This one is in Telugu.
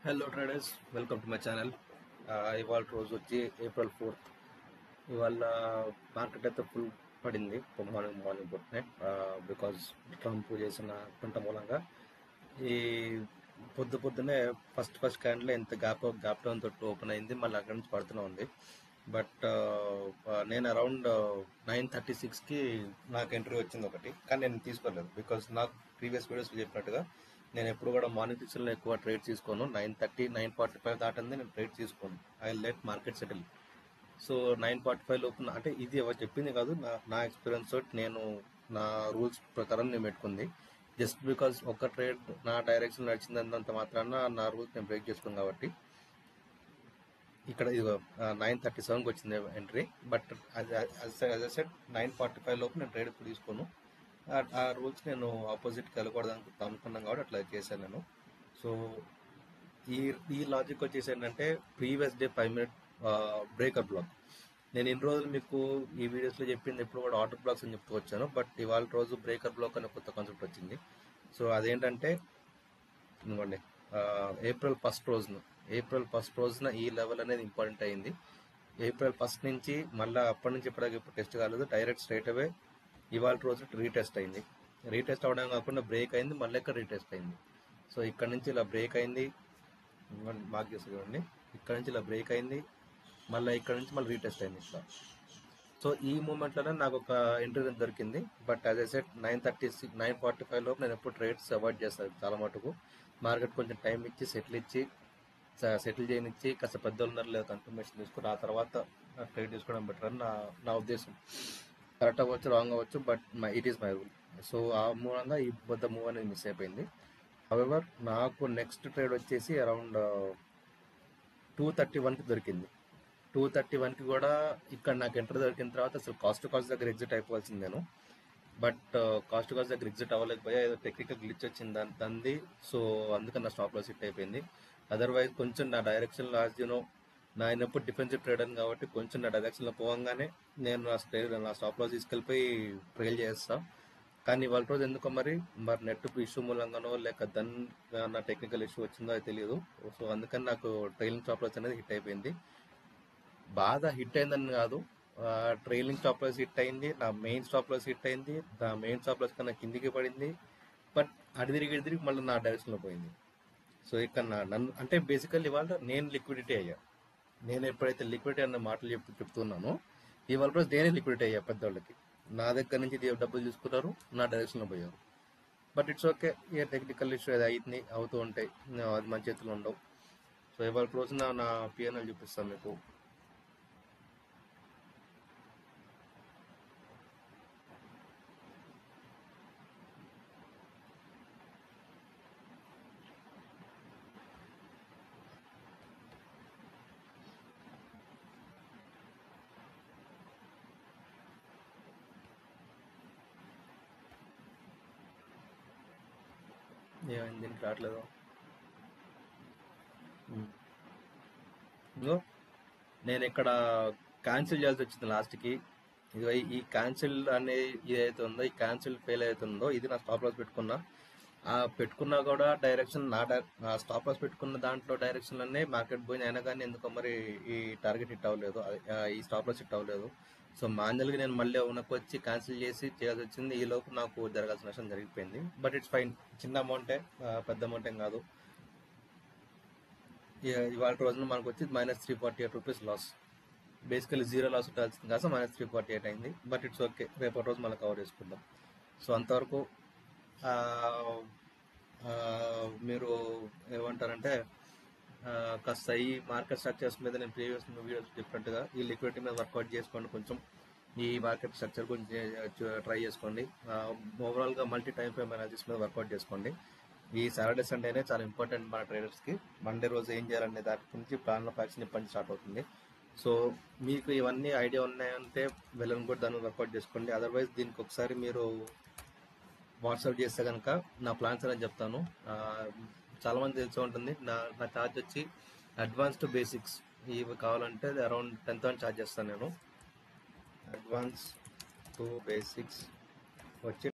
Hello traders, welcome to my channel. ఇవాళ రోజు వచ్చి April 4th. ఇవాళ మార్కెట్ అయితే ఫుల్ పడింది మార్నింగ్ పుట్టినే, బికాజ్ ట్రంప్ చేసిన పంట మూలంగా ఈ పొద్దునే ఫస్ట్ క్యాండిల్ ఎంత గ్యాప్ డౌన్ తోటి ఓపెన్ అయింది, మళ్ళీ అక్కడి నుంచి పడుతూనే ఉంది. బట్ నేను అరౌండ్ 9:36కి నాకు ఎంట్రీ వచ్చింది ఒకటి, కానీ నేను తీసుకోలేదు. బికాజ్ నాకు ప్రీవియస్ వీడియోస్లో చెప్పినట్టుగా నేను ఎప్పుడు కూడా మార్నింగ్ సెక్షన్లో ఎక్కువ ట్రేడ్ తీసుకోను. 9:30 9:45 దాటింది నేను ట్రేడ్ తీసుకోను. I let market settle. So 9:45 లోపు అంటే ఇది ఎవరు చెప్పింది కాదు, నా ఎక్స్పీరియన్స్ తోటి నేను నా రూల్స్ ప్రకారం నేను పెట్టుకుంది. జస్ట్ బికాజ్ ఒక ట్రేడ్ నా డైరెక్షన్ నడిచిందంత మాత్రాన నా రూల్స్ నేను బ్రేక్ చేసుకోను. కాబట్టి ఇక్కడ ఇది 9:37కి వచ్చింది ఎంట్రీ. బట్ సెట్ 9:45 లోపు నేను ట్రేడ్ ఇప్పుడు తీసుకోను. ఆ రూల్స్ నేను ఆపోజిట్కి వెళ్ళకూడదని అనుకున్నాను కాబట్టి అట్లా చేశాను నేను. సో ఈ లాజిక్ వచ్చేసి ఏంటంటే previous day 5 minute breaker block. నేను ఇన్ని రోజులు మీకు ఈ వీడియోస్లో చెప్పింది ఎప్పుడు కూడా ఆర్డర్ బ్లాక్స్ అని చెప్తూ వచ్చాను. బట్ ఇవాళ రోజు బ్రేకర్ బ్లాక్ అనే కొత్త కాన్సెప్ట్ వచ్చింది. సో అదేంటంటే ఇవ్వండి, ఏప్రిల్ ఫస్ట్ రోజున ఈ లెవెల్ అనేది ఇంపార్టెంట్ అయింది. April 1st నుంచి మళ్ళీ అప్పటి నుంచి ఇప్పటికి టెస్ట్ కాలేదు, డైరెక్ట్ స్ట్రైట్ అవే ఇవాళ రోజు రీటెస్ట్ అయింది. రీటెస్ట్ అవడం కాకుండా బ్రేక్ అయింది, మళ్ళీ ఇక్కడ రీటెస్ట్ అయింది. సో ఇక్కడ నుంచి ఇలా బ్రేక్ అయింది, మార్క్ చేసి చూడండి, ఇక్కడ నుంచి ఇలా బ్రేక్ అయింది, మళ్ళీ ఇక్కడ నుంచి మళ్ళీ రీటెస్ట్ అయింది ఇట్లా. సో ఈ మూమెంట్లోనే నాకు ఒక ఎంట్రీ దొరికింది. బట్ యాజ్ ఐ సెట్ 9:45 లోపు నేను ఎప్పుడు ట్రేడ్స్ అవాయిడ్ చేస్తాను చాలా మటుకు. మార్కెట్ కొంచెం టైం ఇచ్చి సెటిల్ చేయనిచ్చి కాస్త పెద్దలు ఉన్నారు లేదా కన్ఫర్మేషన్ తీసుకుని ఆ తర్వాత ట్రేడ్ తీసుకోవడం బెటర్ అని నా ఉద్దేశం. కరెక్ట్ అవ్వచ్చు, రాంగ్ అవ్వచ్చు, but it is my rule. So ఆ మూలంగా ఈ పెద్ద మూవ్ అనేది మిస్ అయిపోయింది. హవెవర్ నాకు నెక్స్ట్ ట్రేడ్ వచ్చేసి అరౌండ్ 2:31కి దొరికింది. 2:31కి కూడా ఇక్కడ నాకు ఎంటర్ దొరికిన తర్వాత అసలు కాస్ట్ దగ్గర ఎగ్జిట్ అయిపోవాల్సింది నేను. బట్ కాస్ట్ దగ్గర ఎగ్జిట్ అవ్వలేకపోయా, ఏదో టెక్నికల్ గ్లిచ్ వచ్చింది దాన్ని. సో అందుకని నా స్టాప్ లాస్ హిట్ అయిపోయింది. అదర్వైజ్ కొంచెం నా డైరెక్షన్లో నా ఎప్పుడు డిఫెన్సివ్ ట్రేడర్ కాబట్టి కొంచెం నా డైరెక్షన్లో పోగానే నేను నా స్టాప్ లాస్ తీసుకెళ్ళిపోయి ట్రైల్ చేస్తా. కానీ ఇవాళ రోజు ఎందుకో మరి నెట్ ఇష్యూ మూలంగానో లేక నా టెక్నికల్ ఇష్యూ వచ్చిందో అది తెలియదు. సో అందుకని నాకు ట్రైలింగ్ స్టాప్ లాస్ అనేది హిట్ అయిపోయింది. బాగా హిట్ అయిందని కాదు, ట్రైలింగ్ స్టాప్ లాస్ హిట్ అయింది, నా మెయిన్ స్టాప్ లాస్ హిట్ అయింది, నా మెయిన్ స్టాప్ లాస్ కన్నా కిందికి పడింది. బట్ తిరిగి మళ్ళీ నా డైరెక్షన్లో పోయింది. సో ఇక్కడ నన్ను అంటే బేసికల్లీ ఇవాళ నేను లిక్విడిటీ అయ్యా. నేను ఎప్పుడైతే లిక్విడిటీ అన్న మాటలు చెప్తున్నానో ఇవాళ రోజు నేనే లిక్విడిటీ అయ్యా. పెద్దవాళ్ళకి నా దగ్గర నుంచి డబ్బులు తీసుకున్నారు, నా డైరెక్షన్లో పోయారు. But it's okay, a technical issue అది అవుతూ ఉంటాయి, అది మన చేతులు ఉండవు. సో ఇవాళ రోజున నా పిఎన్ఎల్ చూపిస్తాను మీకు. ఏమైంది, దీనికి రావట్లేదు. ఇంకో నేను ఇక్కడ క్యాన్సిల్ చేయాల్సి వచ్చింది లాస్ట్కి. ఇది ఈ క్యాన్సిల్ అనేది ఏదైతే ఉందో, ఈ క్యాన్సిల్ ఫెయిల్ అవుతుందో ఇది నా స్టాప్ లాస్ పెట్టుకున్నా కూడా డైరెక్షన్ నా స్టాప్ లాస్ పెట్టుకున్న దాంట్లో డైరెక్షన్లోనే మార్కెట్ పోయింది. అయినా కానీ ఎందుకో మరి ఈ టార్గెట్ హిట్ అవ్వలేదు, ఈ స్టాప్ లాస్ హిట్ అవ్వలేదు. సో మాన్యువల్గా నేను మళ్ళీ ఉనకు వచ్చి క్యాన్సిల్ చేసి చేయాల్సి వచ్చింది. ఈ లోపు నాకు జరగాల్సిన నష్టం జరిగిపోయింది. బట్ ఇట్స్ ఫైన్, చిన్న అమౌంటే, పెద్ద అమౌంట్ ఏం కాదు. ఇవాళ రోజున మనకు వచ్చి -348 లాస్. బేసికలీ జీరో లాస్ ఉండాల్సింది కాస్త -348 అయింది. బట్ ఇట్స్ ఓకే, రేపటి రోజు మనం కవర్ చేసుకుందాం. సో అంతవరకు మీరు ఏమంటారంటే కాస్త ఈ మార్కెట్ స్ట్రక్చర్స్ మీద నేను ప్రీవియస్ వీడియోస్ డిఫరెంట్గా ఈ లిక్విడిటీ మీద వర్కౌట్ చేసుకోండి. కొంచెం ఈ మార్కెట్ స్ట్రక్చర్ గురించి ట్రై చేసుకోండి. ఓవరాల్గా మల్టీ టైం ఫ్రేమ్ అనాలిసిస్ మీద వర్కౌట్ చేసుకోండి. ఈ సాటర్డే సండేనే చాలా ఇంపార్టెంట్ మన ట్రేడర్స్కి. మండే రోజు ఏం చేయాలనే దాని గురించి ప్లాన్ ఆఫ్ యాక్షన్ ఇప్పటి నుంచి స్టార్ట్ అవుతుంది. సో మీకు ఇవన్నీ ఐడియా ఉన్నాయంటే వెళ్ళని కూడా దాన్ని వర్కౌట్ చేసుకోండి. అదర్వైజ్ దీనికి ఒకసారి మీరు వాట్సాప్ చేస్తే కనుక నా ప్లాన్స్ అనేది చెప్తాను. చాలామంది తెలిసి ఉంటుంది, నా ఛార్జ్ వచ్చి అడ్వాన్స్ టు బేసిక్స్ ఇవి కావాలంటే అరౌండ్ 10,000 ఛార్జ్ చేస్తాను నేను. అడ్వాన్స్ టు బేసిక్స్ వచ్చి